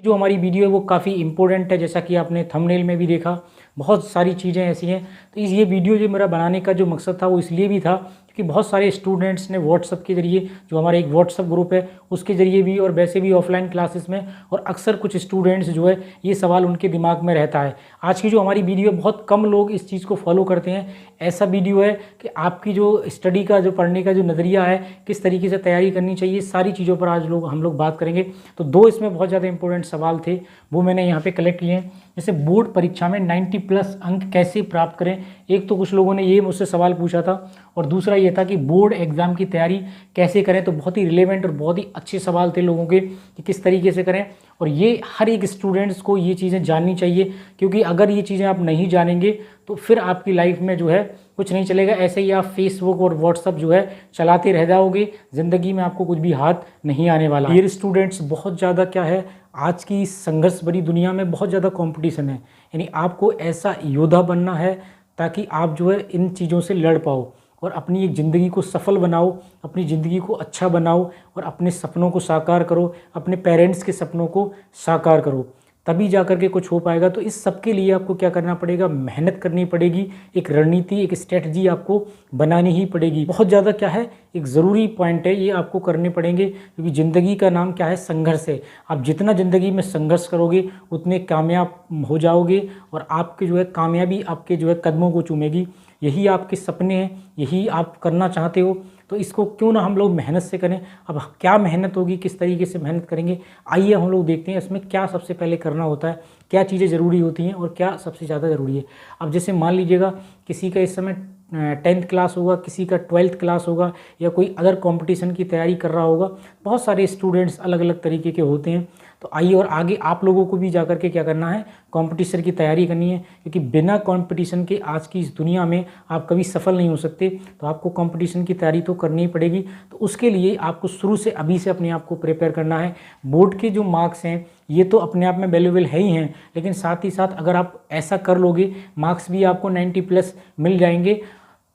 जो हमारी वीडियो है वो काफ़ी इम्पोर्टेंट है, जैसा कि आपने थंबनेल में भी देखा। बहुत सारी चीज़ें ऐसी हैं, तो ये वीडियो जो मेरा बनाने का जो मकसद था वो इसलिए भी था क्योंकि बहुत सारे स्टूडेंट्स ने व्हाट्सअप के ज़रिए, जो हमारा एक व्हाट्सअप ग्रुप है उसके ज़रिए भी और वैसे भी ऑफलाइन क्लासेस में, और अक्सर कुछ स्टूडेंट्स जो है ये सवाल उनके दिमाग में रहता है। आज की जो हमारी वीडियो, बहुत कम लोग इस चीज़ को फॉलो करते हैं। ऐसा वीडियो है कि आपकी जो स्टडी का, जो पढ़ने का जो नज़रिया है, किस तरीके से तैयारी करनी चाहिए, सारी चीज़ों पर आज हम लोग बात करेंगे। तो दो इसमें बहुत ज़्यादा इंपॉर्टेंट सवाल थे, वो मैंने यहाँ पे कलेक्ट किए हैं। जैसे बोर्ड परीक्षा में 90+ अंक कैसे प्राप्त करें, एक तो कुछ लोगों ने ये मुझसे सवाल पूछा था, और दूसरा ये था कि बोर्ड एग्ज़ाम की तैयारी कैसे करें। तो बहुत ही रिलेवेंट और बहुत ही अच्छे सवाल थे लोगों के कि किस तरीके से करें, और ये हर एक स्टूडेंट्स को ये चीज़ें जाननी चाहिए, क्योंकि अगर ये चीज़ें आप नहीं जानेंगे तो फिर आपकी लाइफ में जो है कुछ नहीं चलेगा। ऐसे ही आप फेसबुक और व्हाट्सअप जो है चलाते रह जाओगे, ज़िंदगी में आपको कुछ भी हाथ नहीं आने वाला। डियर स्टूडेंट्स, बहुत ज़्यादा क्या है, आज की संघर्ष भरी दुनिया में बहुत ज़्यादा कंपटीशन है, यानी आपको ऐसा योद्धा बनना है ताकि आप जो है इन चीज़ों से लड़ पाओ और अपनी एक ज़िंदगी को सफल बनाओ, अपनी ज़िंदगी को अच्छा बनाओ और अपने सपनों को साकार करो, अपने पेरेंट्स के सपनों को साकार करो, तभी जा कर के कुछ हो पाएगा। तो इस सब के लिए आपको क्या करना पड़ेगा, मेहनत करनी पड़ेगी, एक रणनीति, एक स्ट्रेटजी आपको बनानी ही पड़ेगी। बहुत ज़्यादा क्या है, एक ज़रूरी पॉइंट है, ये आपको करने पड़ेंगे, क्योंकि ज़िंदगी का नाम क्या है, संघर्ष है। आप जितना ज़िंदगी में संघर्ष करोगे उतने कामयाब हो जाओगे, और आपके जो है कामयाबी आपके जो है कदमों को चूमेगी। यही आपके सपने हैं, यही आप करना चाहते हो, तो इसको क्यों ना हम लोग मेहनत से करें। अब क्या मेहनत होगी, किस तरीके से मेहनत करेंगे, आइए हम लोग देखते हैं इसमें क्या सबसे पहले करना होता है, क्या चीज़ें ज़रूरी होती हैं और क्या सबसे ज़्यादा ज़रूरी है। अब जैसे मान लीजिएगा किसी का इस समय 10th क्लास होगा, किसी का 12th क्लास होगा, या कोई अदर कंपटीशन की तैयारी कर रहा होगा। बहुत सारे स्टूडेंट्स अलग अलग तरीके के होते हैं। तो आइए, और आगे आप लोगों को भी जाकर के क्या करना है, कंपटीशन की तैयारी करनी है, क्योंकि बिना कंपटीशन के आज की इस दुनिया में आप कभी सफल नहीं हो सकते। तो आपको कंपटीशन की तैयारी तो करनी ही पड़ेगी। तो उसके लिए आपको शुरू से, अभी से अपने आप को प्रिपेयर करना है। बोर्ड के जो मार्क्स हैं ये तो अपने आप में वैल्यूएबल है ही हैं, लेकिन साथ ही साथ अगर आप ऐसा कर लोगे, मार्क्स भी आपको 90+ मिल जाएंगे,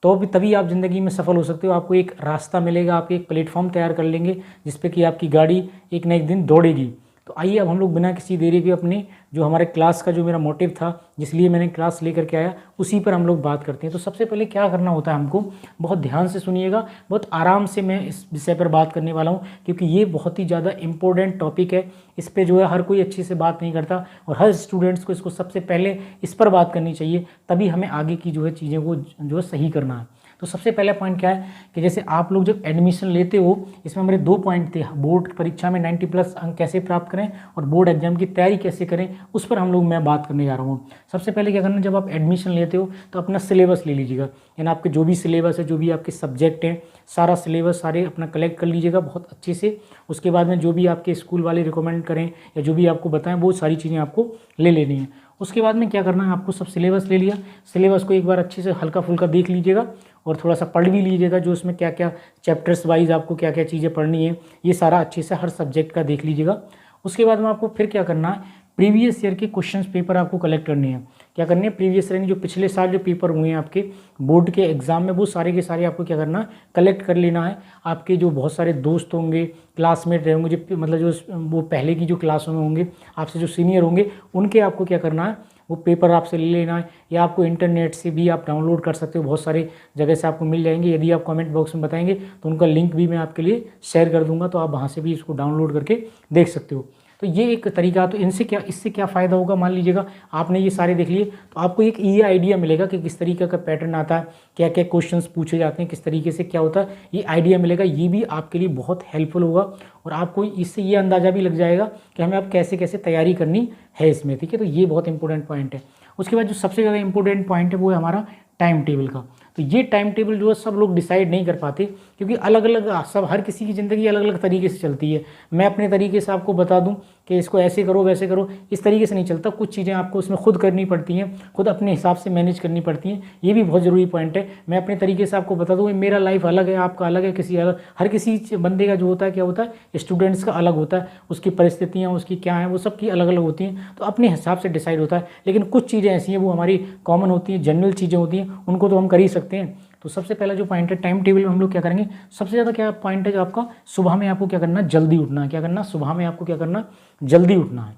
तो भी तभी आप ज़िंदगी में सफल हो सकते हो। आपको एक रास्ता मिलेगा, आप एक प्लेटफॉर्म तैयार कर लेंगे जिस पे कि आपकी गाड़ी एक न एक दिन दौड़ेगी। तो आइए अब हम लोग बिना किसी देरी के अपने जो हमारे क्लास का जो मेरा मोटिव था, जिसलिए मैंने क्लास लेकर के आया, उसी पर हम लोग बात करते हैं। तो सबसे पहले क्या करना होता है हमको, बहुत ध्यान से सुनिएगा, बहुत आराम से मैं इस विषय पर बात करने वाला हूँ, क्योंकि ये बहुत ही ज़्यादा इम्पोर्टेंट टॉपिक है। इस पर जो है हर कोई अच्छे से बात नहीं करता, और हर स्टूडेंट्स को इसको सबसे पहले इस पर बात करनी चाहिए, तभी हमें आगे की जो है चीज़ें को जो है सही करना है। तो सबसे पहला पॉइंट क्या है कि जैसे आप लोग जब एडमिशन लेते हो, इसमें मेरे 2 पॉइंट थे, बोर्ड परीक्षा में 90+ अंक कैसे प्राप्त करें और बोर्ड एग्जाम की तैयारी कैसे करें, उस पर मैं बात करने जा रहा हूँ। सबसे पहले क्या करना, जब आप एडमिशन लेते हो तो अपना सिलेबस ले लीजिएगा, यानी आपके जो भी सिलेबस है, जो भी आपके सब्जेक्ट हैं, सारा सिलेबस सारे अपना कलेक्ट कर लीजिएगा बहुत अच्छे से। उसके बाद में जो भी आपके स्कूल वाले रिकमेंड करें या जो भी आपको बताएं, वो सारी चीज़ें आपको ले लेनी है। उसके बाद में क्या करना है, आपको सब सिलेबस ले लिया, सिलेबस को एक बार अच्छे से हल्का फुल्का देख लीजिएगा और थोड़ा सा पढ़ भी लीजिएगा, जो उसमें क्या क्या चैप्टर्स वाइज आपको क्या क्या चीज़ें पढ़नी है, ये सारा अच्छे से हर सब्जेक्ट का देख लीजिएगा। उसके बाद में आपको फिर क्या करना है, प्रीवियस ईयर के क्वेश्चंस पेपर आपको कलेक्ट करने हैं। क्या करने हैं, प्रीवियस ईयर जो पिछले साल जो पेपर हुए हैं आपके बोर्ड के एग्जाम में, वो सारे के सारे आपको क्या करना है, कलेक्ट कर लेना है। आपके जो बहुत सारे दोस्त होंगे, क्लासमेट रहे होंगे, जो मतलब जो वो पहले की जो क्लासों में होंगे, आपसे जो सीनियर होंगे, उनके आपको क्या करना है, वो पेपर आपसे ले लेना है, या आपको इंटरनेट से भी आप डाउनलोड कर सकते हो, बहुत सारे जगह से आपको मिल जाएंगे। यदि आप कमेंट बॉक्स में बताएंगे तो उनका लिंक भी मैं आपके लिए शेयर कर दूंगा, तो आप वहाँ से भी इसको डाउनलोड करके देख सकते हो। तो ये एक तरीका। तो इससे क्या फ़ायदा होगा, मान लीजिएगा आपने ये सारे देख लिए, तो आपको एक ये आइडिया मिलेगा कि किस तरीके का पैटर्न आता है, क्या क्या क्वेश्चंस पूछे जाते हैं, किस तरीके से क्या होता है, ये आइडिया मिलेगा। ये भी आपके लिए बहुत हेल्पफुल होगा, और आपको इससे ये अंदाज़ा भी लग जाएगा कि हमें अब कैसे कैसे तैयारी करनी है इसमें, ठीक है। तो ये बहुत इंपॉर्टेंट पॉइंट है। उसके बाद जो सबसे ज़्यादा इंपॉर्टेंट पॉइंट है वो है हमारा टाइम टेबल का। तो ये टाइम टेबल जो है सब लोग डिसाइड नहीं कर पाते, क्योंकि अलग अलग सब, हर किसी की ज़िंदगी अलग अलग तरीके से चलती है। मैं अपने तरीके से आपको बता दूं कि इसको ऐसे करो वैसे करो, इस तरीके से नहीं चलता। कुछ चीज़ें आपको उसमें खुद करनी पड़ती हैं, खुद अपने हिसाब से मैनेज करनी पड़ती हैं। ये भी बहुत ज़रूरी पॉइंट है। मैं अपने तरीके से आपको बता दूँ, मेरा लाइफ अलग है, आपका अलग है, किसी अलग, हर किसी बंदे का जो होता है क्या होता है, स्टूडेंट्स का अलग होता है, उसकी परिस्थितियाँ उसकी क्या हैं, वो सबकी अलग अलग होती हैं, तो अपने हिसाब से डिसाइड होता है। लेकिन कुछ चीज़ें ऐसी हैं वो हमारी कॉमन होती हैं, जनरल चीज़ें होती हैं, उनको तो हम कर ही सकते हैं। तो सबसे पहला जो पॉइंट है टाइम टेबल में हम लोग क्या करेंगे, सबसे ज़्यादा क्या पॉइंट है जो आपका, सुबह में आपको क्या करना है, जल्दी उठना है। क्या करना, सुबह में आपको क्या करना, जल्दी उठना है।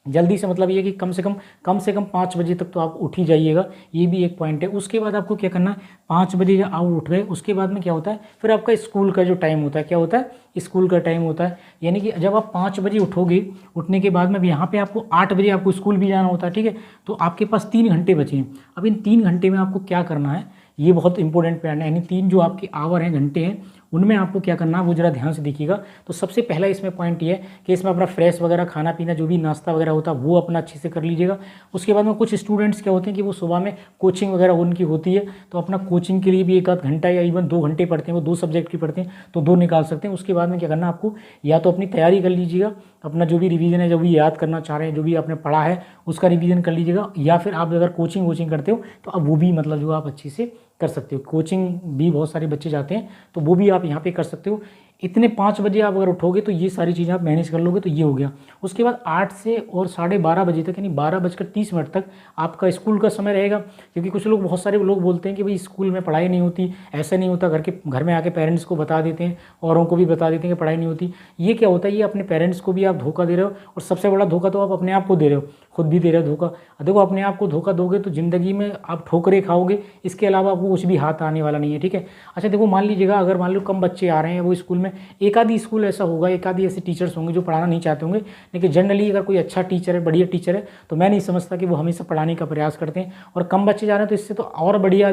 जल्दी से मतलब ये कि कम से कम 5 बजे तक तो आप उठ ही जाइएगा, ये भी एक पॉइंट है। उसके बाद आपको क्या करना है, 5 बजे जब आप उठ गए उसके बाद में क्या होता है, फिर आपका स्कूल का जो टाइम होता है, क्या होता है, स्कूल का टाइम होता है। यानी कि जब आप 5 बजे उठोगे, उठने के बाद में यहाँ पे आपको 8 बजे आपको स्कूल भी जाना होता है, ठीक है। तो आपके पास 3 घंटे बचे हैं। अब इन 3 घंटे में आपको क्या करना है, ये बहुत इंपॉर्टेंट पॉइंट है। यानी 3 जो आपके आवर हैं, घंटे हैं, उनमें आपको क्या करना है वो जरा ध्यान से देखिएगा। तो सबसे पहला इसमें पॉइंट ये है कि इसमें अपना फ्रेश वगैरह खाना पीना जो भी नाश्ता वगैरह होता है वो अपना अच्छे से कर लीजिएगा। उसके बाद में कुछ स्टूडेंट्स क्या होते हैं कि वो सुबह में कोचिंग वगैरह उनकी होती है, तो अपना कोचिंग के लिए भी 1 आध घंटा या इवन 2 घंटे पढ़ते हैं, वो 2 सब्जेक्ट की पढ़ते हैं तो 2 निकाल सकते हैं। उसके बाद में क्या करना है आपको, या तो अपनी तैयारी कर लीजिएगा, अपना जो भी रिवीजन है, जो भी याद करना चाह रहे हैं, जो भी आपने पढ़ा है उसका रिवीजन कर लीजिएगा। या फिर आप अगर कोचिंग करते हो तो अब वो भी मतलब जो आप अच्छे से कर सकते हो। कोचिंग भी बहुत सारे बच्चे जाते हैं तो वो भी आप यहाँ पे कर सकते हो। इतने 5 बजे आप अगर उठोगे तो ये सारी चीज़ें आप मैनेज कर लोगे, तो ये हो गया। उसके बाद 8 से और 12:30 बजे तक, यानी 12:30 तक आपका स्कूल का समय रहेगा। क्योंकि कुछ लोग, बहुत सारे लोग बोलते हैं कि भाई स्कूल में पढ़ाई नहीं होती, ऐसा नहीं होता, घर में आके पेरेंट्स को बता देते हैं, औरों को भी बता देते हैं कि पढ़ाई नहीं होती। ये क्या होता है, ये अपने पेरेंट्स को भी आप धोखा दे रहे हो, और सबसे बड़ा धोखा तो आप अपने आप को दे रहे हो, खुद भी दे रहे हो धोखा। देखो, अपने आप को धोखा दोगे तो ज़िंदगी में आप ठोकरे खाओगे, इसके अलावा आपको कुछ भी हाथ आने वाला नहीं है, ठीक है। अच्छा देखो, मान लीजिएगा अगर मान लो कम बच्चे आ रहे हैं वो स्कूल में, एक आधी स्कूल ऐसा होगा, एक आधी ऐसे टीचर्स होंगे जो पढ़ाना नहीं चाहते होंगे, लेकिन जनरली अगर कोई अच्छा टीचर है, बढ़िया टीचर है, तो मैं नहीं समझता कि वो हमेशा पढ़ाने का प्रयास करते हैं। और कम बच्चे जा रहे हैं तो इससे तो और बढ़िया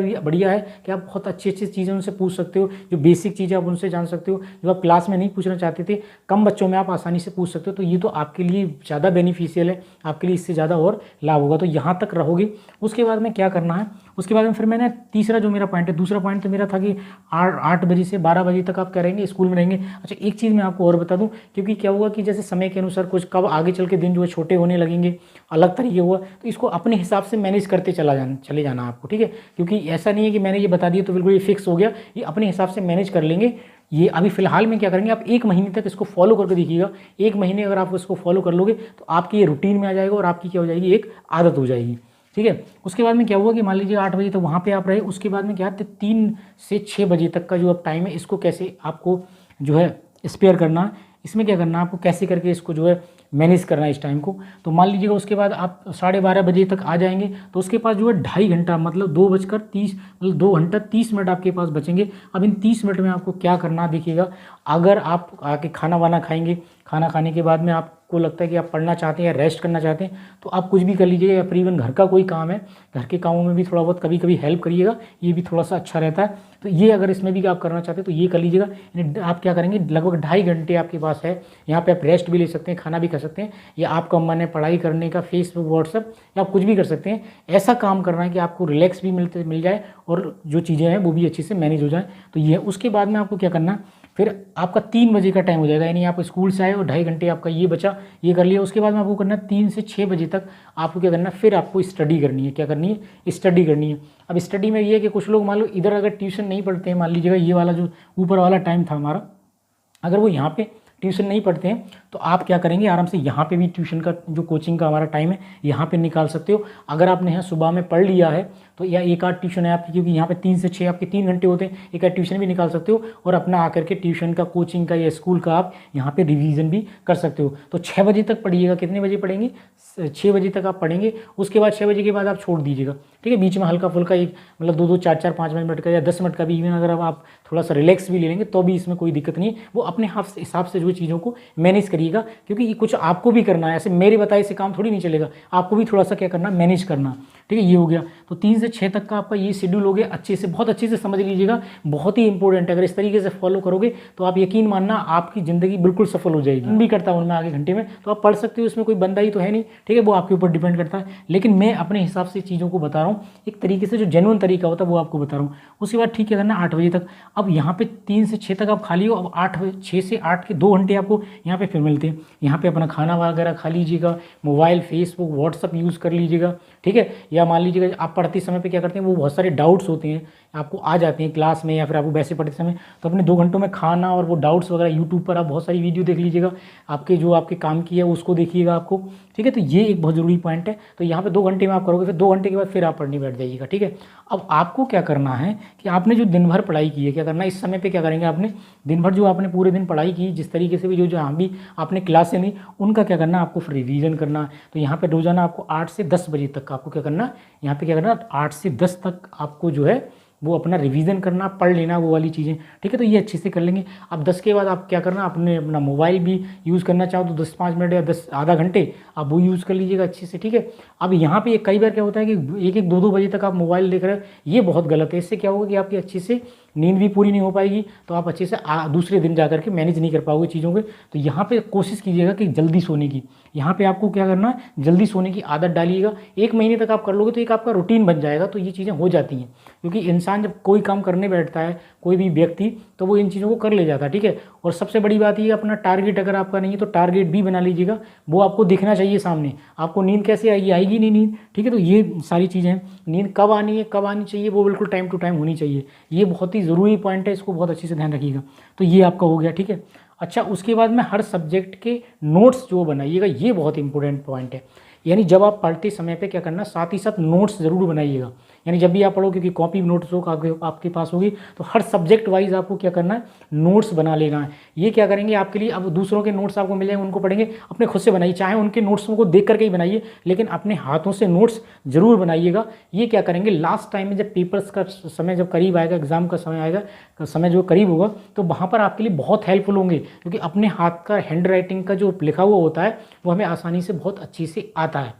है कि आप बहुत अच्छी चीज़ें उनसे पूछ सकते हो, जो बेसिक चीज़ें आप उनसे जान सकते हो, जो आप क्लास में नहीं पूछना चाहते थे, कम बच्चों में आप आसानी से पूछ सकते हो। तो ये तो आपके लिए ज़्यादा बेनिफिशियल है, आपके लिए इससे ज़्यादा और लाभ होगा। तो यहाँ तक रहोगे। उसके बाद में क्या करना है, उसके बाद में फिर मैंने तीसरा जो मेरा पॉइंट है, दूसरा पॉइंट तो मेरा था कि 8 बजे से 12 बजे तक आप क्या रहेंगे, स्कूल में रहेंगे। अच्छा, एक चीज़ मैं आपको और बता दूं, क्योंकि क्या हुआ कि जैसे समय के अनुसार कुछ कब आगे चल के दिन जो है छोटे होने लगेंगे, अलग तरीके हुआ, तो इसको अपने हिसाब से मैनेज करते चले जाना आपको, ठीक है। क्योंकि ऐसा नहीं है कि मैंने ये बता दिया तो बिल्कुल ये फिक्स हो गया, ये अपने हिसाब से मैनेज कर लेंगे। ये अभी फिलहाल में क्या करेंगे, आप 1 महीने तक इसको फॉलो करके देखिएगा। 1 महीने अगर आप इसको फॉलो कर लोगे तो आपकी ये रूटीन में आ जाएगा और आपकी क्या हो जाएगी, एक आदत हो जाएगी, ठीक है। उसके बाद में क्या हुआ कि मान लीजिए 8 बजे तक वहाँ पे आप रहे, उसके बाद में क्या है, 3 से 6 बजे तक का जो अब टाइम है, इसको कैसे आपको जो है स्पेयर करना है, इसमें क्या करना है आपको, कैसे करके इसको जो है मैनेज करना है इस टाइम को। तो मान लीजिएगा उसके बाद आप 12:30 बजे तक आ जाएंगे, तो उसके पास जो है 2.5 घंटा, मतलब 2:30 मतलब 2 घंटा 30 मिनट आपके पास बचेंगे। अब इन 30 मिनट में आपको क्या करना, देखिएगा, अगर आप आके खाना वाना खाएंगे, खाना खाने के बाद में आपको लगता है कि आप पढ़ना चाहते हैं या रेस्ट करना चाहते हैं, तो आप कुछ भी कर लीजिएगा, या फिर इवन घर का कोई काम है, घर के कामों में भी थोड़ा बहुत कभी कभी हेल्प करिएगा, ये भी थोड़ा सा अच्छा रहता है। तो ये अगर इसमें भी आप करना चाहते हैं तो ये कर लीजिएगा। यानी आप क्या करेंगे, लगभग 2.5 घंटे आपके पास है, यहाँ पे आप रेस्ट भी ले सकते हैं, खाना भी कर सकते हैं, या आपका मन है पढ़ाई करने का, फेसबुक व्हाट्सएप, या आप कुछ भी कर सकते हैं। ऐसा काम करना है कि आपको रिलैक्स भी मिल जाए और जो चीज़ें हैं वो भी अच्छे से मैनेज हो जाए। तो ये उसके बाद में आपको क्या करना है, फिर आपका 3 बजे का टाइम हो जाएगा, यानी आप स्कूल से आए और 2.5 घंटे आपका ये बचा, ये कर लिया। उसके बाद में आपको करना है 3 से 6 बजे तक आपको क्या करना है, फिर आपको स्टडी करनी है। क्या करनी है, स्टडी करनी है। अब स्टडी में ये है कि कुछ लोग मान लो इधर अगर ट्यूशन नहीं पढ़ते हैं, मान लीजिएगा ये वाला जो ऊपर वाला टाइम था हमारा, अगर वो यहाँ पे ट्यूशन नहीं पढ़ते हैं तो आप क्या करेंगे, आराम से यहाँ पे भी ट्यूशन का जो कोचिंग का हमारा टाइम है यहाँ पे निकाल सकते हो। अगर आपने यहाँ सुबह में पढ़ लिया है तो या एक आध ट्यूशन है आपकी, क्योंकि यहाँ पे 3 से 6 आपके 3 घंटे होते हैं, एक आध ट्यूशन भी निकाल सकते हो, और अपना आकर के ट्यूशन का, कोचिंग का या स्कूल का आप यहाँ पे रिवीजन भी कर सकते हो। तो 6 बजे तक पढ़िएगा। कितने बजे पढ़ेंगे, 6 बजे तक आप पढ़ेंगे। उसके बाद 6 बजे के बाद आप छोड़ दीजिएगा, ठीक है। बीच में हल्का फुल्का एक मतलब 2-2, 4-4, 5 मिनट का या 10 मिनट का भी इवन अगर आप थोड़ा सा रिलैक्स भी ले लेंगे तो भी इसमें कोई दिक्कत नहीं है। वो अपने हिसाब से जो चीज़ों को मैनेज करिएगा, क्योंकि ये कुछ आपको भी करना है, ऐसे मेरे बताए से काम थोड़ी नहीं चलेगा, आपको भी थोड़ा सा क्या करना, मैनेज करना, ठीक है। ये हो गया। तो 3 से 6 तक का आपका ये शेड्यूल हो गया। अच्छे से, बहुत अच्छे से समझ लीजिएगा, बहुत ही इंपॉर्टेंट है। अगर इस तरीके से फॉलो करोगे तो आप यकीन मानना आपकी ज़िंदगी बिल्कुल सफल हो जाएगी। मैं भी करता हूँ उनमें आगे घंटे में, तो आप पढ़ सकते हो, उसमें कोई बंदा ही तो है नहीं, ठीक है, वो आपके ऊपर डिपेंड करता है। लेकिन मैं अपने हिसाब से चीज़ों को बता रहा हूँ, एक तरीके से जो जेन्युइन तरीका होता है वो आपको बता रहा हूँ। उसके बाद ठीक है करना 8 बजे तक। अब यहाँ पे 3 से 6 तक आप खाली हो, अब 6 से 8 के 2 घंटे आपको यहाँ पे फिर मिलते हैं। यहाँ पे अपना खाना वगैरह खा लीजिएगा, मोबाइल, फेसबुक, व्हाट्सअप यूज़ कर लीजिएगा, ठीक है, या मान लीजिएगा आप पढ़ते समय पे क्या करते हैं, वो बहुत सारे डाउट्स होते हैं आपको आ जाते हैं क्लास में या फिर आपको वैसे पढ़ते समय, तो अपने 2 घंटों में खाना और वो डाउट्स वगैरह यूट्यूब पर आप बहुत सारी वीडियो देख लीजिएगा, आपके जो आपके काम की है उसको देखिएगा आपको, ठीक है। तो ये एक बहुत ज़रूरी पॉइंट है। तो यहाँ पे 2 घंटे में आप करोगे, फिर 2 घंटे के बाद फिर आप पढ़ने बैठ जाइएगा, ठीक है। अब आपको क्या करना है कि आपने जो दिन भर पढ़ाई की है, क्या करना है इस समय पे क्या करेंगे, आपने दिन भर जो आपने पूरे दिन पढ़ाई की, जिस तरीके से भी जो जहाँ भी आपने क्लासें ली, उनका क्या करना है, आपको फिर रिवीजन करना है। तो यहाँ पे रोजाना आपको 8 से 10 बजे तक आपको क्या करना है, यहाँ पे क्या करना है 8 से 10 तक आपको जो है वो अपना रिवीजन करना, पढ़ लेना वो वाली चीज़ें, ठीक है। तो ये अच्छे से कर लेंगे। अब 10 के बाद आप क्या करना, आपने अपना मोबाइल भी यूज़ करना चाहो तो 10-5 मिनट या 10 आधा घंटे आप वो यूज़ कर लीजिएगा अच्छे से, ठीक है। अब यहाँ पे कई बार क्या होता है कि 1-1 2-2 बजे तक आप मोबाइल देख रहे हो, ये बहुत गलत है। इससे क्या होगा कि आपकी अच्छे से नींद भी पूरी नहीं हो पाएगी, तो आप अच्छे से दूसरे दिन जा करके मैनेज नहीं कर पाओगे चीज़ों के। तो यहाँ पे कोशिश कीजिएगा कि जल्दी सोने की, यहाँ पे आपको क्या करना है, जल्दी सोने की आदत डालिएगा। 1 महीने तक आप कर लोगे तो एक आपका रूटीन बन जाएगा। तो ये चीज़ें हो जाती हैं, क्योंकि इंसान जब कोई काम करने बैठता है, कोई भी व्यक्ति, तो वो इन चीज़ों को कर ले जाता है, ठीक है। और सबसे बड़ी बात ये, अपना टारगेट अगर आपका नहीं है तो टारगेट भी बना लीजिएगा, वो आपको दिखना चाहिए सामने। आपको नींद कैसे आएगी, आएगी नहीं नींद, ठीक है। तो ये सारी चीज़ें हैं, नींद कब आनी है, कब आनी चाहिए, वो बिल्कुल टाइम टू टाइम होनी चाहिए। ये बहुत ही ज़रूरी पॉइंट है, इसको बहुत अच्छे से ध्यान रखिएगा। तो ये आपका हो गया, ठीक है। अच्छा, उसके बाद में हर सब्जेक्ट के नोट्स जो बनाइएगा, ये बहुत इंपॉर्टेंट पॉइंट है। यानी जब आप पढ़ते समय पे क्या करना, साथ ही साथ नोट्स ज़रूर बनाइएगा। यानी जब भी आप पढ़ो, क्योंकि कॉपी नोट्स हो आपके पास होगी, तो हर सब्जेक्ट वाइज आपको क्या करना है, नोट्स बना लेना है। ये क्या करेंगे आपके लिए, अब दूसरों के नोट्स आपको मिल जाएंगे, उनको पढ़ेंगे, अपने खुद से बनाइए, चाहे उनके नोट्स को देख करके ही बनाइए, लेकिन अपने हाथों से नोट्स जरूर बनाइएगा। ये क्या करेंगे, लास्ट टाइम में जब पेपर्स का समय जब करीब आएगा, एग्जाम का समय आएगा, समय जो करीब होगा, तो वहाँ पर आपके लिए बहुत हेल्पफुल होंगे, क्योंकि अपने हाथ का हैंड राइटिंग का जो लिखा हुआ होता है वो हमें आसानी से बहुत अच्छी से आता है,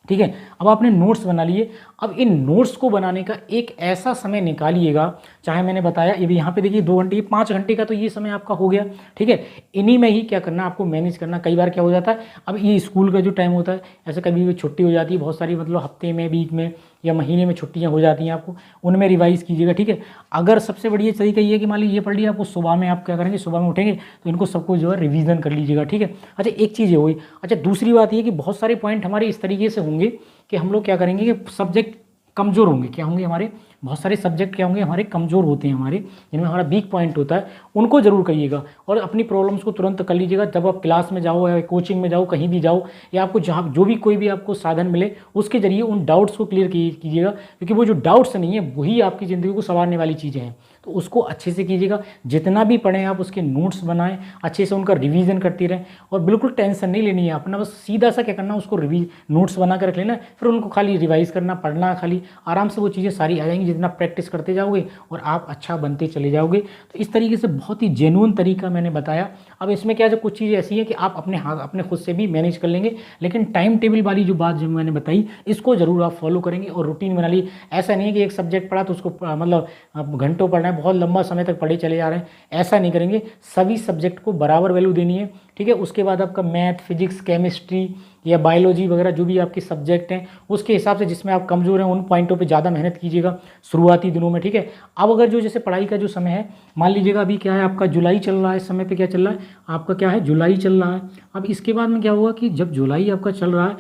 ठीक है। अब आपने नोट्स बना लिए। अब इन नोट्स को बनाने का एक ऐसा समय निकालिएगा, चाहे मैंने बताया ये भी यहाँ पे देखिए 2 घंटे, 5 घंटे का तो ये समय आपका हो गया, ठीक है। इन्हीं में ही क्या करना, आपको मैनेज करना। कई बार क्या हो जाता है, अब ये स्कूल का जो टाइम होता है, ऐसे कभी भी छुट्टी हो जाती है बहुत सारी, मतलब हफ्ते में, वीक में या महीने में छुट्टियाँ हो जाती हैं आपको, उनमें रिवाइज़ कीजिएगा, ठीक है। अगर सबसे बढ़िया तरीका ये है कि मान लीजिए ये पढ़ लिया, आपको सुबह में आप क्या करेंगे, सुबह में उठेंगे तो इनको सबको जो है रिवीजन कर लीजिएगा, ठीक है। अच्छा, एक चीज़ ये हुई। अच्छा, दूसरी बात ये कि बहुत सारे पॉइंट हमारे इस तरीके से होंगे कि हम लोग क्या करेंगे कि सब्जेक्ट कमज़ोर होंगे, क्या होंगे हमारे, बहुत सारे सब्जेक्ट क्या होंगे हमारे कमज़ोर होते हैं, हमारे जिनमें हमारा वीक पॉइंट होता है, उनको जरूर करिएगा और अपनी प्रॉब्लम्स को तुरंत कर लीजिएगा। जब आप क्लास में जाओ या कोचिंग में जाओ, कहीं भी जाओ, या आपको जहाँ जो भी कोई भी आपको साधन मिले, उसके जरिए उन डाउट्स को क्लियर कीजिएगा, क्योंकि वो जो डाउट्स नहीं है वही आपकी ज़िंदगी को संवारने वाली चीज़ें हैं। तो उसको अच्छे से कीजिएगा, जितना भी पढ़ें आप उसके नोट्स बनाएं, अच्छे से उनका रिवीजन करते रहें, और बिल्कुल टेंशन नहीं लेनी है अपना, बस सीधा सा क्या करना, उसको नोट्स बना कर रख लेना, फिर उनको खाली रिवाइज करना, पढ़ना, खाली आराम से वो चीज़ें सारी आ जाएंगी जितना प्रैक्टिस करते जाओगे, और आप अच्छा बनते चले जाओगे। तो इस तरीके से बहुत ही जेन्युइन तरीका मैंने बताया। अब इसमें क्या, जो कुछ चीज़ें ऐसी हैं कि आप अपने खुद से भी मैनेज कर लेंगे, लेकिन टाइम टेबल वाली जो बात जो मैंने बताई, इसको जरूर आप फॉलो करेंगे और रूटीन बना ली। ऐसा नहीं है कि एक सब्जेक्ट पढ़ा तो उसको मतलब घंटों पढ़ना है, बहुत लंबा समय तक पढ़े चले जा रहे हैं, ऐसा नहीं करेंगे। सभी सब्जेक्ट को बराबर वैल्यू देनी है, ठीक है। उसके बाद आपका मैथ, फिजिक्स, केमिस्ट्री या बायोलॉजी वगैरह जो भी आपके सब्जेक्ट हैं, उसके हिसाब से जिसमें आप कमज़ोर हैं उन पॉइंटों पे ज़्यादा मेहनत कीजिएगा शुरुआती दिनों में, ठीक है। अब अगर जो जैसे पढ़ाई का जो समय है, मान लीजिएगा अभी क्या है आपका जुलाई चल रहा है, इस समय पे क्या चल रहा है आपका, क्या है जुलाई चल रहा है। अब इसके बाद में क्या हुआ कि जब जुलाई आपका चल रहा है,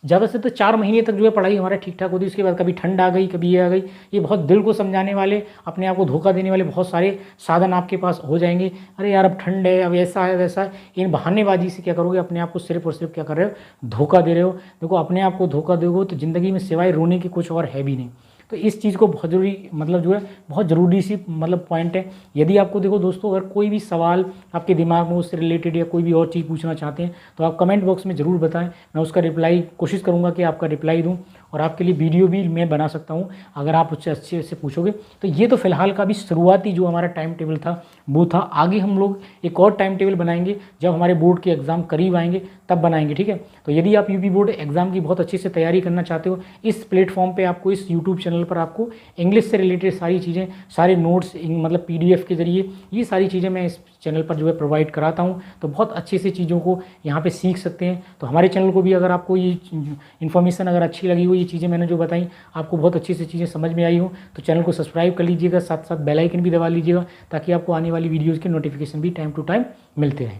ज़्यादा से तो 4 महीने तक जो है पढ़ाई हमारा ठीक ठाक होती है। उसके बाद कभी ठंड आ गई, कभी ये आ गई, ये बहुत दिल को समझाने वाले, अपने आप को धोखा देने वाले बहुत सारे साधन आपके पास हो जाएंगे। अरे यार अब ठंड है, अब ऐसा है वैसा है, इन बहानेबाजी से क्या करोगे, अपने आप को सिर्फ और सिर्फ क्या कर रहे हो, धोखा दे रहे हो। देखो, अपने आप को धोखा दोगे तो ज़िंदगी में सिवाय रोने के कुछ और है भी नहीं। तो इस चीज़ को बहुत ज़रूरी, मतलब जो है बहुत ज़रूरी सी मतलब पॉइंट है। यदि आपको देखो दोस्तों, अगर कोई भी सवाल आपके दिमाग में उससे रिलेटेड या कोई भी और चीज़ पूछना चाहते हैं तो आप कमेंट बॉक्स में ज़रूर बताएं, मैं उसका रिप्लाई कोशिश करूँगा कि आपका रिप्लाई दूँ, और आपके लिए वीडियो भी मैं बना सकता हूँ अगर आप उससे अच्छे से पूछोगे। तो ये तो फिलहाल का भी शुरुआती जो हमारा टाइम टेबल था वो था। आगे हम लोग एक और टाइम टेबल बनाएंगे जब हमारे बोर्ड के एग्ज़ाम करीब आएंगे, तब बनाएंगे, ठीक है। तो यदि आप यूपी बोर्ड एग्ज़ाम की बहुत अच्छे से तैयारी करना चाहते हो, इस प्लेटफॉर्म पे आपको, इस यूट्यूब चैनल पर आपको इंग्लिश से रिलेटेड सारी चीज़ें, सारे नोट्स मतलब PDF के जरिए, ये सारी चीज़ें मैं इस चैनल पर जो है प्रोवाइड कराता हूँ। तो बहुत अच्छे से चीज़ों को यहाँ पे सीख सकते हैं। तो हमारे चैनल को भी अगर आपको ये इन्फॉर्मेशन अगर अच्छी लगी हो, ये चीज़ें मैंने जो बताई आपको बहुत अच्छी से चीज़ें समझ में आई हो, तो चैनल को सब्सक्राइब कर लीजिएगा, साथ साथ बेल आइकन भी दबा लीजिएगा, ताकि आपको आने वाली वीडियोज़ के नोटिफिकेशन भी टाइम टू टाइम मिलते रहें।